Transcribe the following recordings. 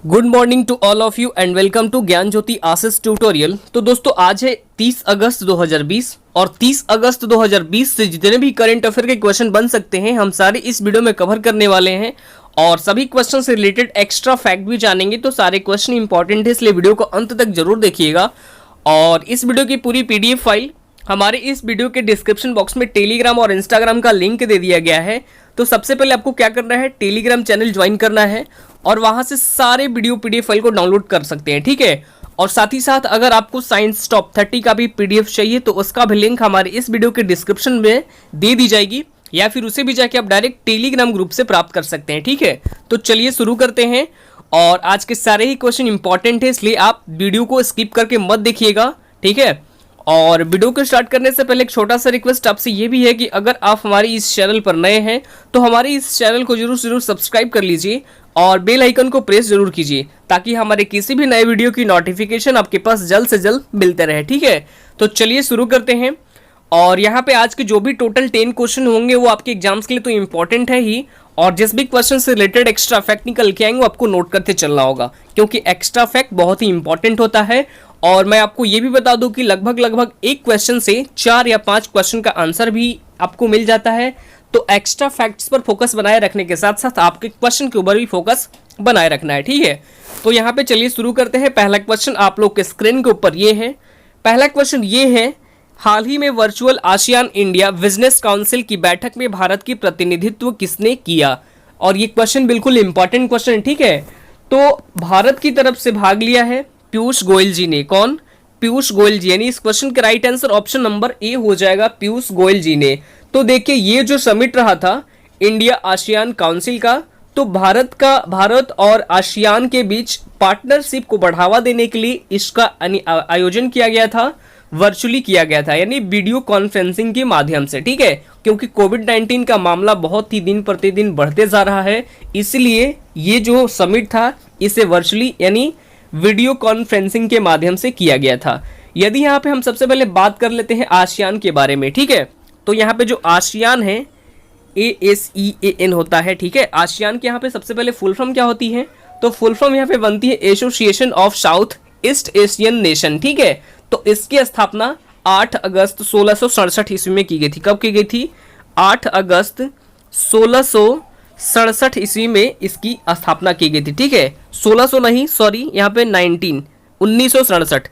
Good morning to all of you and welcome to Gyan Jyoti Asis tutorial. तो दोस्तों आज है 30 अगस्त 2020 और 30 अगस्त 2020 से जितने भी करंट अफेयर के क्वेश्चन बन सकते हैं हम सारे इस वीडियो में कवर करने वाले हैं और सभी क्वेश्चन से रिलेटेड एक्स्ट्रा फैक्ट भी जानेंगे। तो सारे क्वेश्चन इंपॉर्टेंट है, इसलिए वीडियो को अंत तक जरूर देखिएगा। और इस वीडियो की पूरी पीडीएफ फाइल हमारे इस वीडियो के डिस्क्रिप्शन बॉक्स में टेलीग्राम और इंस्टाग्राम का लिंक दे दिया गया है। तो सबसे पहले आपको क्या करना है, टेलीग्राम चैनल ज्वाइन करना है और वहां से सारे वीडियो पीडीएफ फाइल को डाउनलोड कर सकते हैं, ठीक है। और साथ ही साथ अगर आपको साइंस टॉप 30 का भी पीडीएफ चाहिए तो उसका भी लिंक हमारे इस वीडियो के डिस्क्रिप्शन में दे दी जाएगी, या फिर उसे भी जाके आप डायरेक्ट टेलीग्राम ग्रुप से प्राप्त कर सकते हैं, ठीक है। तो चलिए शुरू करते हैं। और आज के सारे ही क्वेश्चन इंपॉर्टेंट है, इसलिए आप वीडियो को स्किप करके मत देखिएगा, ठीक है। और वीडियो को स्टार्ट करने से पहले एक छोटा सा रिक्वेस्ट आपसे ये भी है कि अगर आप हमारे इस चैनल पर नए हैं तो हमारे इस चैनल को जरूर सब्सक्राइब कर लीजिए और बेल आइकन को प्रेस जरूर कीजिए ताकि हमारे किसी भी नए वीडियो की नोटिफिकेशन आपके पास जल्द से जल्द मिलते रहे, ठीक है। तो चलिए शुरू करते हैं। और यहाँ पे आज के जो भी टोटल 10 क्वेश्चन होंगे वो आपके एग्जाम्स के लिए तो इंपॉर्टेंट है ही, और जिस भी क्वेश्चन से रिलेटेड एक्स्ट्रा फैक्ट निकल के आएंगे वो आपको नोट करते चलना होगा, क्योंकि एक्स्ट्रा फैक्ट बहुत ही इंपॉर्टेंट होता है। और मैं आपको ये भी बता दूं कि लगभग एक क्वेश्चन से 4 या 5 क्वेश्चन का आंसर भी आपको मिल जाता है। तो एक्स्ट्रा फैक्ट्स पर फोकस बनाए रखने के साथ साथ आपके क्वेश्चन के ऊपर भी फोकस बनाए रखना है, ठीक है। तो यहाँ पे चलिए शुरू करते हैं। पहला क्वेश्चन आप लोग के स्क्रीन के ऊपर ये है। पहला क्वेश्चन ये है, हाल ही में virtual ASEAN India business council की बैठक में भारत की प्रतिनिधित्व किसने किया? और ये क्वेश्चन बिल्कुल इंपॉर्टेंट क्वेश्चन है, ठीक है। तो भारत की तरफ से भाग लिया है पीयूष गोयल जी ने। कौन? पीयूष गोयल जी, यानी इस क्वेश्चन का right answer option number A हो जाएगा, पीयूष गोयल जी ने। तो देखिए ये जो समिट रहा था इंडिया आसियान काउंसिल का, तो भारत और आसियान के बीच पार्टनरशिप को बढ़ावा देने के लिए इसका आयोजन किया गया था, वर्चुअली किया गया था, यानी वीडियो कॉन्फ्रेंसिंग के माध्यम से, ठीक है। क्योंकि कोविड-19 का मामला बहुत ही दिन प्रतिदिन बढ़ते जा रहा है, इसलिए ये जो समिट था इसे वर्चुअली यानी वीडियो कॉन्फ्रेंसिंग के माध्यम से किया गया था। यदि यहाँ पे हम सबसे पहले बात कर लेते हैं आसियान के बारे में, ठीक है। तो यहाँ पे जो आसियान है ASEAN होता है, ठीक है। आसियान के यहाँ पे सबसे पहले फुल फॉर्म क्या होती है? तो फुल फॉर्म यहाँ पे बनती है association of south east Asian nation, ठीक है। तो इसकी स्थापना 8 अगस्त 1667 ईस्वी में की गई थी। कब की गई थी? 8 अगस्त 1667 ईस्वी में इसकी स्थापना की गई थी, ठीक है। 1600 नहीं, सॉरी, यहाँ पे 1967,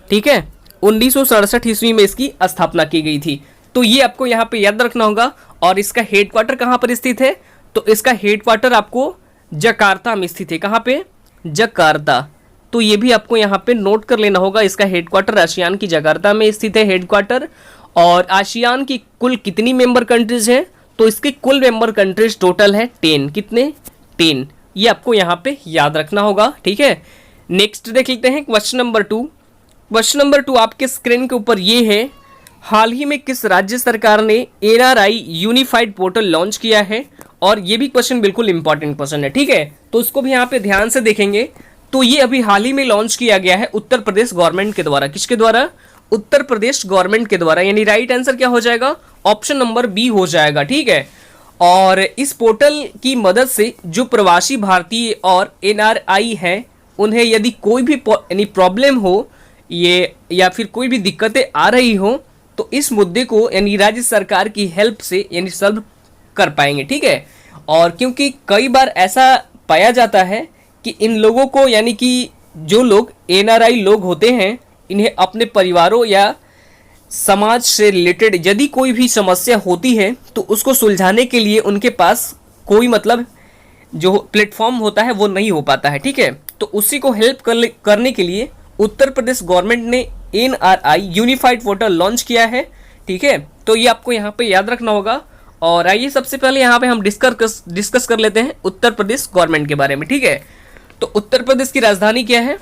ठीक है, 1967 ईस्वी में इसकी स्थापना की गई थी। तो ये आपको यहाँ पे याद रखना होगा। और इसका हेडक्वार्टर कहाँ पर स्थित है? तो इसका हेडक्वार्टर आपको जकार्ता में स्थित है। कहाँ पे? जकार्ता। तो ये भी आपको यहाँ पे नोट कर लेना होगा, इसका हेडक्वार्टर आसियान की जकार्ता में स्थित है हेडक्वार्टर। और आसियान की कुल कितनी मेंबर कंट्रीज हैं? तो इसके कुल मेंबर कंट्रीज टोटल है 10। कितने? 10। ये आपको यहाँ पे याद रखना होगा, ठीक है। नेक्स्ट देख लेते हैं क्वेश्चन नंबर 2। क्वेश्चन नंबर 2 आपके स्क्रीन के ऊपर ये है, हाल ही में किस राज्य सरकार ने NRI यूनिफाइड पोर्टल लॉन्च किया है? और ये भी क्वेश्चन बिल्कुल इंपॉर्टेंट क्वेश्चन है, ठीक है। तो इसको भी यहाँ पे ध्यान से देखेंगे। तो ये अभी हाल ही में लॉन्च किया गया है उत्तर प्रदेश गवर्नमेंट के द्वारा। किसके द्वारा? उत्तर प्रदेश गवर्नमेंट के द्वारा, यानी राइट आंसर क्या हो जाएगा? ऑप्शन नंबर बी हो जाएगा, ठीक है। और इस पोर्टल की मदद से जो प्रवासी भारतीय और NRI है उन्हें यदि कोई भी यानी प्रॉब्लम हो ये या फिर कोई भी दिक्कतें आ रही हो तो इस मुद्दे को यानी राज्य सरकार की हेल्प से यानी सॉल्व कर पाएंगे, ठीक है। और क्योंकि कई बार ऐसा पाया जाता है कि इन लोगों को यानी कि जो लोग NRI लोग होते हैं इन्हें अपने परिवारों या समाज से रिलेटेड यदि कोई भी समस्या होती है तो उसको सुलझाने के लिए उनके पास कोई मतलब जो प्लेटफॉर्म होता है वो नहीं हो पाता है, ठीक है। तो उसी को हेल्प करने के लिए उत्तर प्रदेश गवर्नमेंट ने NRI यूनिफाइड पोर्टल लॉन्च किया है, ठीक है। तो ये आपको यहाँ पे याद रखना होगा। और आइए सबसे पहले यहाँ पे हम डिस्कस कर लेते हैं उत्तर प्रदेश गवर्नमेंट के बारे में, ठीक है। तो उत्तर प्रदेश की राजधानी क्या है?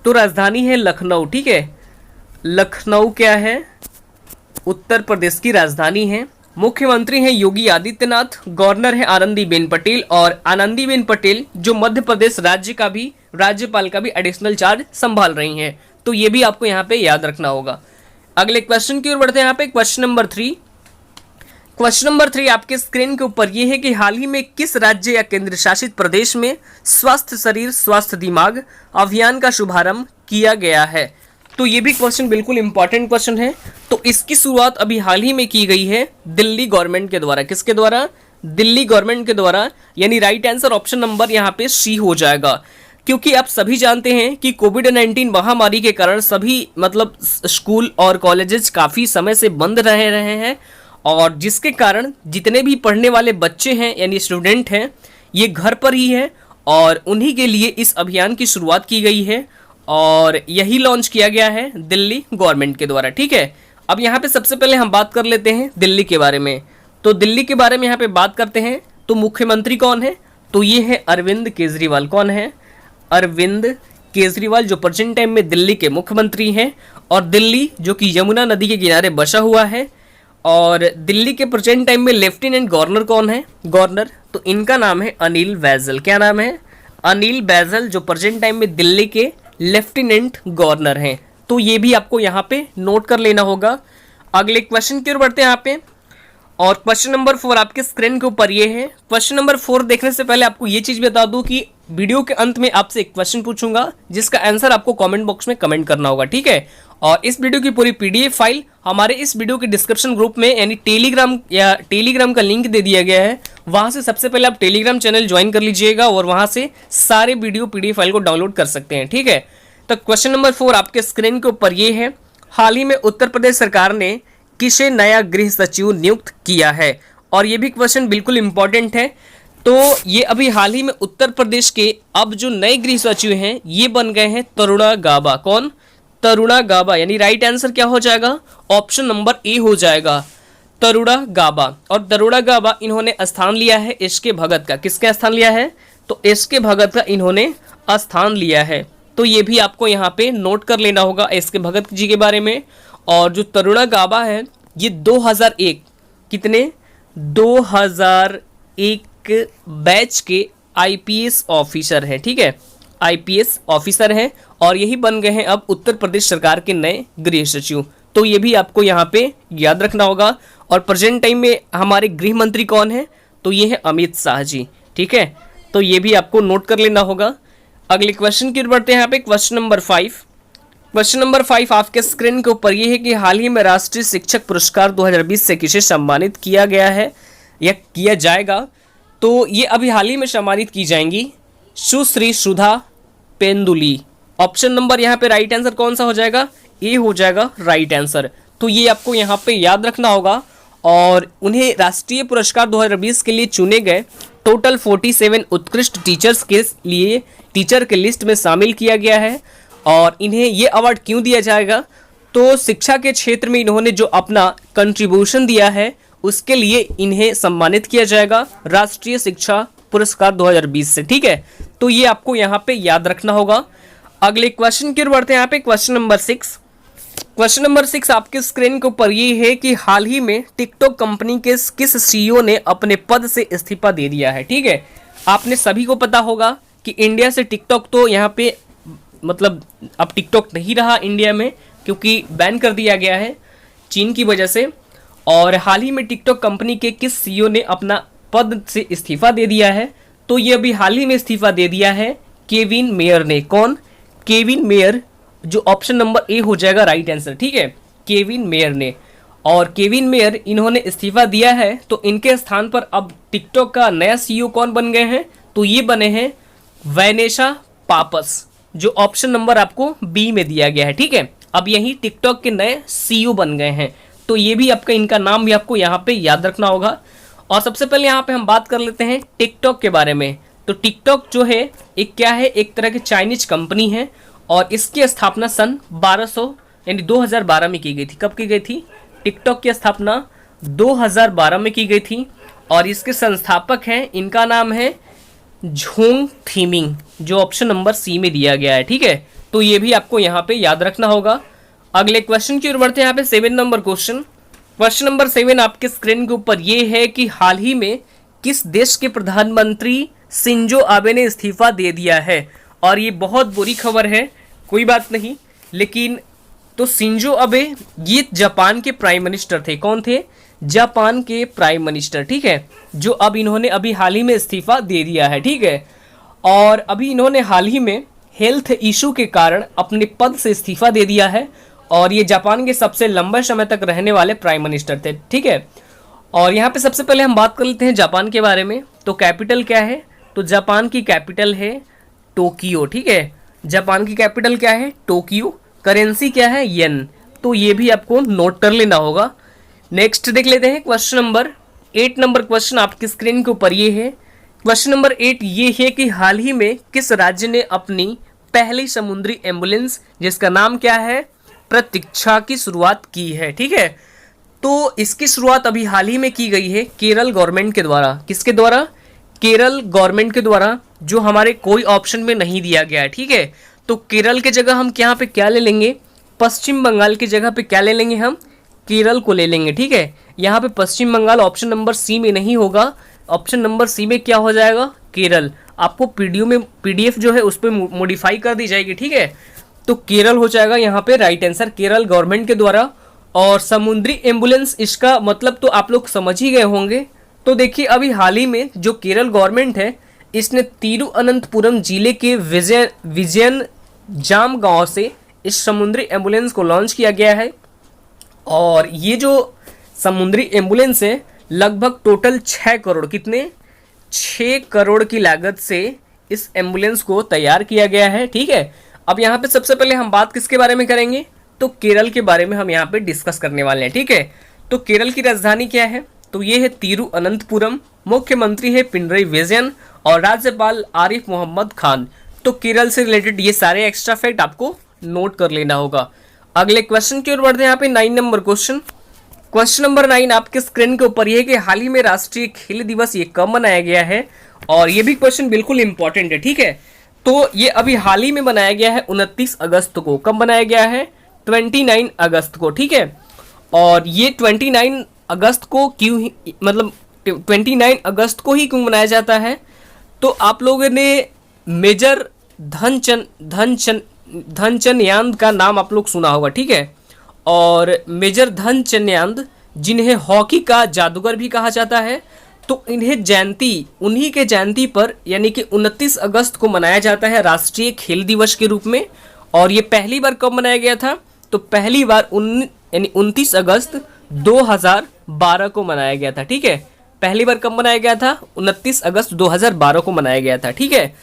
तो राजधानी है लखनऊ, ठीक है। लखनऊ क्या है? उत्तर प्रदेश की राजधानी है। मुख्यमंत्री हैं योगी आदित्यनाथ, गवर्नर है आनंदीबेन पटेल, और आनंदीबेन पटेल जो मध्य प्रदेश राज्यपाल का भी एडिशनल चार्ज संभाल रही हैं। तो ये भी आपको यहाँ पे याद रखना होगा। अगले क्वेश्चन की ओर बढ़ते हैं। यहाँ पे क्वेश्चन नंबर 3। क्वेश्चन नंबर 3 आपके स्क्रीन के ऊपर ये है कि हाल ही में किस राज्य या केंद्र शासित प्रदेश में स्वस्थ शरीर स्वस्थ दिमाग अभियान का शुभारंभ किया गया है। तो ये भी क्वेश्चन बिल्कुल इंपॉर्टेंट क्वेश्चन है। तो इसकी शुरुआत अभी हाल ही में की गई है दिल्ली गवर्नमेंट के द्वारा। किसके द्वारा? दिल्ली गवर्नमेंट के द्वारा। यानी राइट आंसर ऑप्शन नंबर यहाँ पे सी हो जाएगा, क्योंकि आप सभी जानते हैं कि कोविड-19 महामारी के कारण सभी मतलब स्कूल और कॉलेजेस काफ़ी समय से बंद रहे हैं, और जिसके कारण जितने भी पढ़ने वाले बच्चे हैं यानी स्टूडेंट हैं ये घर पर ही है, और उन्हीं के लिए इस अभियान की शुरुआत की गई है और यही लॉन्च किया गया है दिल्ली गवर्नमेंट के द्वारा। ठीक है, अब यहाँ पे सबसे पहले हम बात कर लेते हैं दिल्ली के बारे में। तो दिल्ली के बारे में यहाँ पे बात करते हैं तो मुख्यमंत्री कौन है? तो ये है अरविंद केजरीवाल। कौन है? अरविंद केजरीवाल, जो प्रेजेंट टाइम में दिल्ली के मुख्यमंत्री हैं। और दिल्ली जो कि यमुना नदी के किनारे बसा हुआ है। और दिल्ली के प्रेजेंट टाइम में लेफ्टिनेंट गवर्नर कौन है? गवर्नर, तो इनका नाम है अनिल बैजल। क्या नाम है? अनिल बैजल, जो प्रेजेंट टाइम में दिल्ली के लेफ्टिनेंट गवर्नर हैं। तो ये भी आपको यहाँ पे नोट कर लेना होगा। अगले क्वेश्चन की ओर बढ़ते हैं यहाँ पे, और क्वेश्चन नंबर 4 आपके स्क्रीन के ऊपर ये है। क्वेश्चन नंबर 4 देखने से पहले आपको ये चीज बता दूं कि वीडियो के अंत में आपसे एक क्वेश्चन पूछूंगा जिसका आंसर आपको कमेंट बॉक्स में कमेंट करना होगा। ठीक है, और इस वीडियो की पूरी पीडीएफ फाइल हमारे इस वीडियो के डिस्क्रिप्शन ग्रुप में यानी टेलीग्राम का लिंक दे दिया गया है। वहां से सबसे पहले आप टेलीग्राम चैनल ज्वाइन कर लीजिएगा और वहां से सारे वीडियो पीडीएफ फाइल को डाउनलोड कर सकते हैं। ठीक है, तो क्वेश्चन नंबर 4 आपके स्क्रीन के ऊपर ये है। हाल ही में उत्तर प्रदेश सरकार ने किसे नया गृह सचिव नियुक्त किया है? और ये भी क्वेश्चन बिल्कुल इंपॉर्टेंट है। तो ये अभी हाल ही में उत्तर प्रदेश के अब जो नए गृह सचिव हैं ये बन गए हैं तरुणा गाबा। कौन? तरुणा गाबा। यानी राइट आंसर क्या हो जाएगा? ऑप्शन नंबर ए हो जाएगा, तरुणा गाबा। और तरुणा गाबा इन्होंने स्थान लिया है एस.के. भगत का। किसका स्थान लिया है? तो एस.के. भगत का इन्होंने स्थान लिया है। तो ये भी आपको यहाँ पे नोट कर लेना होगा एस.के. भगत जी के बारे में। और जो तरुणा गाबा है ये 2001 कितने 2001 बैच के आईपीएस ऑफिसर है। ठीक है, आईपीएस ऑफिसर हैं और यही बन गए हैं अब उत्तर प्रदेश सरकार के नए गृह सचिव। तो ये भी आपको यहाँ पे याद रखना होगा। और प्रेजेंट टाइम में हमारे गृह मंत्री कौन है? तो ये है अमित शाह जी। ठीक है, तो ये भी आपको नोट कर लेना होगा। अगले क्वेश्चन की ओर बढ़ते हैं यहाँ पे, क्वेश्चन नंबर 5। क्वेश्चन नंबर 5 आपके स्क्रीन के ऊपर ये है कि हाल ही में राष्ट्रीय शिक्षक पुरस्कार 2020 से किसे सम्मानित किया गया है या किया जाएगा? तो ये अभी हाल ही में सम्मानित की जाएंगी सुश्री सुधा पेंदुली। ऑप्शन नंबर यहाँ पे राइट आंसर कौन सा हो जाएगा? ए हो जाएगा राइट आंसर। तो ये आपको यहाँ पे याद रखना होगा। और उन्हें राष्ट्रीय पुरस्कार 2020 के लिए चुने गए टोटल 47 उत्कृष्ट टीचर्स के लिए टीचर के लिस्ट में शामिल किया गया है। और इन्हें ये अवार्ड क्यों दिया जाएगा? तो शिक्षा के क्षेत्र में इन्होंने जो अपना कंट्रीब्यूशन दिया है उसके लिए इन्हें सम्मानित किया जाएगा राष्ट्रीय शिक्षा पुरस्कार 2020 से। ठीक है, तो ये आपको यहाँ पे याद रखना होगा। अगले क्वेश्चन की ओर बढ़ते हैं यहाँ पे, क्वेश्चन नंबर 6। क्वेश्चन नंबर 6 आपके स्क्रीन के ऊपर ये है कि हाल ही में टिकटॉक कंपनी के किस सीईओ ने अपने पद से इस्तीफा दे दिया है? ठीक है, आपने सभी को पता होगा कि इंडिया से टिकटॉक तो यहाँ पे मतलब अब टिकटॉक नहीं रहा इंडिया में, क्योंकि बैन कर दिया गया है चीन की वजह से। और हाल ही में टिकटॉक कंपनी के किस सीईओ ने अपना पद से इस्तीफा दे दिया है? तो ये अभी हाल ही में इस्तीफा दे दिया है केविन मेयर ने। कौन? केविन मेयर, जो ऑप्शन नंबर ए हो जाएगा राइट आंसर। ठीक है, केविन मेयर ने। और केविन मेयर इन्होंने इस्तीफा दिया है, तो इनके स्थान पर अब टिकटॉक का नया सीईओ कौन बन गए हैं? तो ये बने हैं वैनेशा पापस, जो ऑप्शन नंबर आपको बी में दिया गया है। ठीक है, अब यही टिकटॉक के नए सीईओ बन गए हैं। तो ये भी आपका इनका नाम भी आपको यहाँ पे याद रखना होगा। और सबसे पहले यहाँ पे हम बात कर लेते हैं टिकटॉक के बारे में। तो टिकटॉक जो है एक क्या है? एक तरह की चाइनीज कंपनी है और इसकी स्थापना सन 2012 में की गई थी। कब की गई थी? टिकटॉक की स्थापना 2012 में की गई थी। और इसके संस्थापक हैं, इनका नाम है झोंग थीमिंग, जो ऑप्शन नंबर सी में दिया गया है। ठीक है, तो ये भी आपको यहाँ पे याद रखना होगा। अगले क्वेश्चन की ओर बढ़ते हैं यहाँ पे 7 नंबर क्वेश्चन। क्वेश्चन नंबर 7 आपके स्क्रीन के ऊपर ये है कि हाल ही में किस देश के प्रधानमंत्री शिंजो आबे ने इस्तीफा दे दिया है? और ये बहुत बुरी खबर है, कोई बात नहीं, लेकिन तो शिंजो आबे ये जापान के प्राइम मिनिस्टर थे। कौन थे? जापान के प्राइम मिनिस्टर, ठीक है, जो अब इन्होंने अभी हाल ही में इस्तीफा दे दिया है, ठीक है। और अभी इन्होंने हाल ही में हेल्थ इशू के कारण अपने पद से इस्तीफा दे दिया है और ये जापान के सबसे लंबे समय तक रहने वाले प्राइम मिनिस्टर थे, ठीक है। और यहाँ पे सबसे पहले हम बात कर लेते हैं जापान के बारे में। तो कैपिटल क्या है? तो जापान की कैपिटल है टोक्यो, ठीक है। जापान की कैपिटल क्या है? टोक्यो। करेंसी क्या है? येन। तो ये भी आपको नोट कर लेना होगा। नेक्स्ट देख लेते हैं क्वेश्चन नंबर 8 नंबर क्वेश्चन आपकी स्क्रीन के ऊपर ये है। क्वेश्चन नंबर 8 ये है कि हाल ही में किस राज्य ने अपनी पहली समुद्री एम्बुलेंस, जिसका नाम क्या है, प्रतीक्षा, की शुरुआत की है, ठीक है। तो इसकी शुरुआत अभी हाल ही में की गई है केरल गवर्नमेंट के द्वारा। किसके द्वारा? केरल गवर्नमेंट के द्वारा, जो हमारे कोई ऑप्शन में नहीं दिया गया है, ठीक है। तो केरल के जगह हम यहाँ पे क्या ले लेंगे? पश्चिम बंगाल की जगह पे क्या ले लेंगे? हम केरल को ले लेंगे, ठीक है। यहाँ पे पश्चिम बंगाल ऑप्शन नंबर सी में नहीं होगा, ऑप्शन नंबर सी में क्या हो जाएगा? केरल। आपको पीडीएफ जो है उस पर मॉडिफाई कर दी जाएगी, ठीक है। तो केरल हो जाएगा यहाँ पे राइट आंसर, केरल गवर्नमेंट के द्वारा। और समुद्री एम्बुलेंस, इसका मतलब तो आप लोग समझ ही गए होंगे। तो देखिए अभी हाल ही में जो केरल गवर्नमेंट है, इसने तिरुअनंतपुरम जिले के विजयन जाम गांव से इस समुद्री एम्बुलेंस को लॉन्च किया गया है। और ये जो समुद्री एम्बुलेंस है लगभग टोटल 6 करोड़, कितने? 6 करोड़ की लागत से इस एम्बुलेंस को तैयार किया गया है, ठीक है। अब यहाँ पे सबसे पहले हम बात किसके बारे में करेंगे? तो केरल के बारे में हम यहाँ पे डिस्कस करने वाले हैं, ठीक है। तो केरल की राजधानी क्या है? तो ये है तिरुअनंतपुरम। मुख्यमंत्री है पिनरई विजयन और राज्यपाल आरिफ मोहम्मद खान। तो केरल से रिलेटेड ये सारे एक्स्ट्रा फैक्ट आपको नोट कर लेना होगा। अगले क्वेश्चन की ओर बढ़ते हैं। यहाँ पे 9 नंबर क्वेश्चन। क्वेश्चन नंबर 9 आपके स्क्रीन के ऊपर ये है कि हाल ही में राष्ट्रीय खेल दिवस ये कब मनाया गया है? और ये भी क्वेश्चन बिल्कुल इंपॉर्टेंट है, ठीक है। तो ये अभी हाल ही में बनाया गया है 29 अगस्त को। कब बनाया गया है? 29 अगस्त को, ठीक है। और ये 29 अगस्त को क्यों, मतलब 29 अगस्त को ही क्यों मनाया जाता है? तो आप लोगों ने मेजर धनचंद का नाम आप लोग सुना होगा, ठीक है। और मेजर धनचंद, जिन्हें हॉकी का जादूगर भी कहा जाता है, तो इन्हें जयंती, उन्हीं के जयंती पर यानी कि 29 अगस्त को मनाया जाता है राष्ट्रीय खेल दिवस के रूप में। और ये पहली बार कब मनाया गया था? तो पहली बार 29 अगस्त 2012 को मनाया गया था, ठीक है। पहली बार कब मनाया गया था? 29 अगस्त 2012 को मनाया गया था, ठीक है।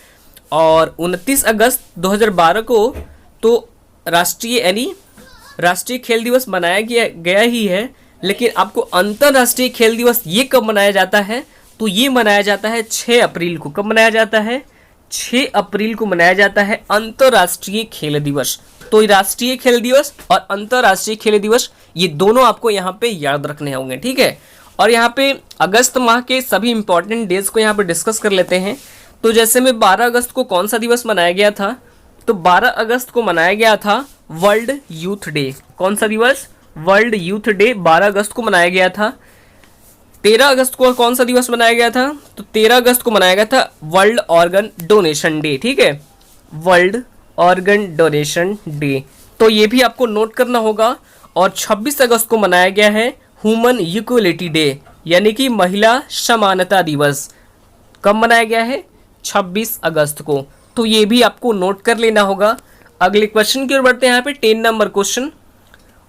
और 29 अगस्त 2012 को तो राष्ट्रीय खेल दिवस मनाया गया ही है, लेकिन आपको अंतर्राष्ट्रीय खेल दिवस ये कब मनाया जाता है? तो ये मनाया जाता है 6 अप्रैल को। कब मनाया जाता है? 6 अप्रैल को मनाया जाता है अंतर्राष्ट्रीय खेल दिवस। तो राष्ट्रीय खेल दिवस और अंतर्राष्ट्रीय खेल दिवस ये दोनों आपको यहाँ पे याद रखने होंगे, ठीक है। और यहाँ पे अगस्त माह के सभी इंपॉर्टेंट डेज को यहाँ पे डिस्कस कर लेते हैं। तो जैसे में 12 अगस्त को कौन सा दिवस मनाया गया था? तो 12 अगस्त को मनाया गया था वर्ल्ड यूथ डे। कौन सा दिवस? वर्ल्ड यूथ डे 12 अगस्त को मनाया गया था। 13 अगस्त को कौन सा दिवस मनाया गया था? तो 13 अगस्त को मनाया गया था वर्ल्ड ऑर्गन डोनेशन डे, ठीक है, वर्ल्ड ऑर्गन डोनेशन डे। तो ये भी आपको नोट करना होगा। और 26 अगस्त को मनाया गया है ह्यूमन इक्वलिटी डे, यानी कि महिला समानता दिवस। कब मनाया गया है? 26 अगस्त को। तो ये भी आपको नोट कर लेना होगा। अगले क्वेश्चन की ओर बढ़ते हैं। यहाँ पे 10 नंबर क्वेश्चन,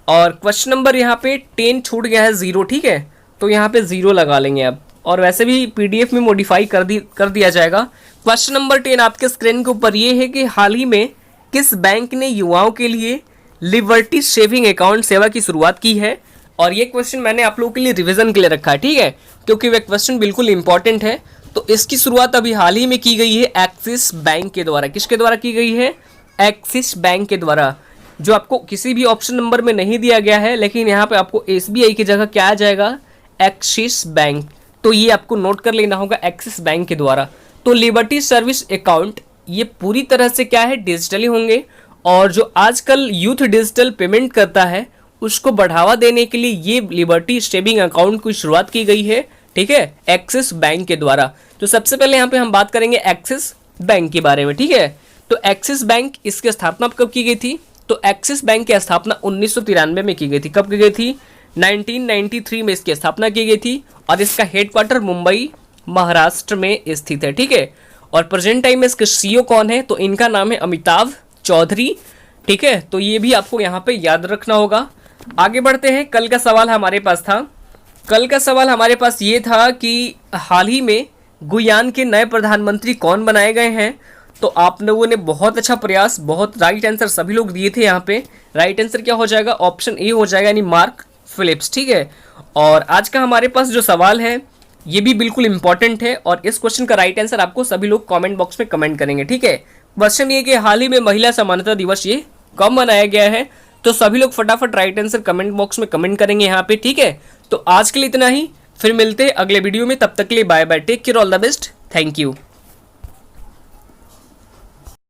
और क्वेश्चन नंबर यहाँ पे 10 छूट गया है 0, ठीक है। तो यहाँ पे 0 लगा लेंगे अब, और वैसे भी पीडीएफ में मॉडिफाई कर दिया जाएगा। क्वेश्चन नंबर 10 आपके स्क्रीन के ऊपर ये है कि हाल ही में किस बैंक ने युवाओं के लिए लिबर्टी सेविंग अकाउंट सेवा की शुरुआत की है? और ये क्वेश्चन मैंने आप लोगों के लिए रिवीजन के लिए रखा है, ठीक है, क्योंकि वह क्वेश्चन बिल्कुल इंपॉर्टेंट है। तो इसकी शुरुआत अभी हाल ही में की गई है एक्सिस बैंक के द्वारा। किसके द्वारा की गई है? एक्सिस बैंक के द्वारा, जो आपको किसी भी ऑप्शन नंबर में नहीं दिया गया है, लेकिन यहाँ पे आपको एसबीआई की जगह क्या आ जाएगा? Axis bank. तो ये आपको नोट कर लेना होगा, एक्सिस बैंक के द्वारा। तो लिबर्टी सर्विस अकाउंट ये पूरी तरह से क्या है? डिजिटली होंगे। और जो आजकल यूथ डिजिटल पेमेंट करता है उसको बढ़ावा देने के लिए ये लिबर्टी सेविंग अकाउंट की शुरुआत की गई है, ठीक है, एक्सिस बैंक के द्वारा। तो सबसे पहले यहाँ पे हम बात करेंगे एक्सिस बैंक के बारे में, ठीक है। तो एक्सिस बैंक, इसकी स्थापना कब की गई थी? तो एक्सिस बैंक की स्थापना 1993 में की गई थी। कब की गई थी? 1993 में इसकी स्थापना की गई थी और इसका हेडक्वार्टर मुंबई महाराष्ट्र में स्थित है। ठीक है, और प्रेजेंट टाइम में इसके सीईओ कौन है, तो इनका नाम है अमिताभ चौधरी। ठीक है, तो ये भी आपको यहाँ पे याद रखना होगा। आगे बढ़ते हैं। कल का सवाल हमारे पास था, कल का सवाल हमारे पास ये था कि हाल ही में गुयान के नए प्रधानमंत्री कौन बनाए गए हैं। तो आप लोगों ने बहुत अच्छा प्रयास, बहुत राइट आंसर सभी लोग दिए थे। यहाँ पे राइट आंसर क्या हो जाएगा, ऑप्शन ए हो जाएगा, यानी मार्क फिलिप्स। ठीक है, और आज का हमारे पास जो सवाल है ये भी बिल्कुल इंपॉर्टेंट है और इस क्वेश्चन का राइट आंसर आपको सभी लोग कमेंट बॉक्स में कमेंट करेंगे। ठीक है, क्वेश्चन ये कि हाल ही में महिला समानता दिवस ये कब मनाया गया है, तो सभी लोग फटाफट राइट आंसर कमेंट बॉक्स में कमेंट करेंगे यहाँ पे। ठीक है, तो आज के लिए इतना ही, फिर मिलते हैं अगले वीडियो में। तब तक के लिए bye bye, take care, all the best, thank you.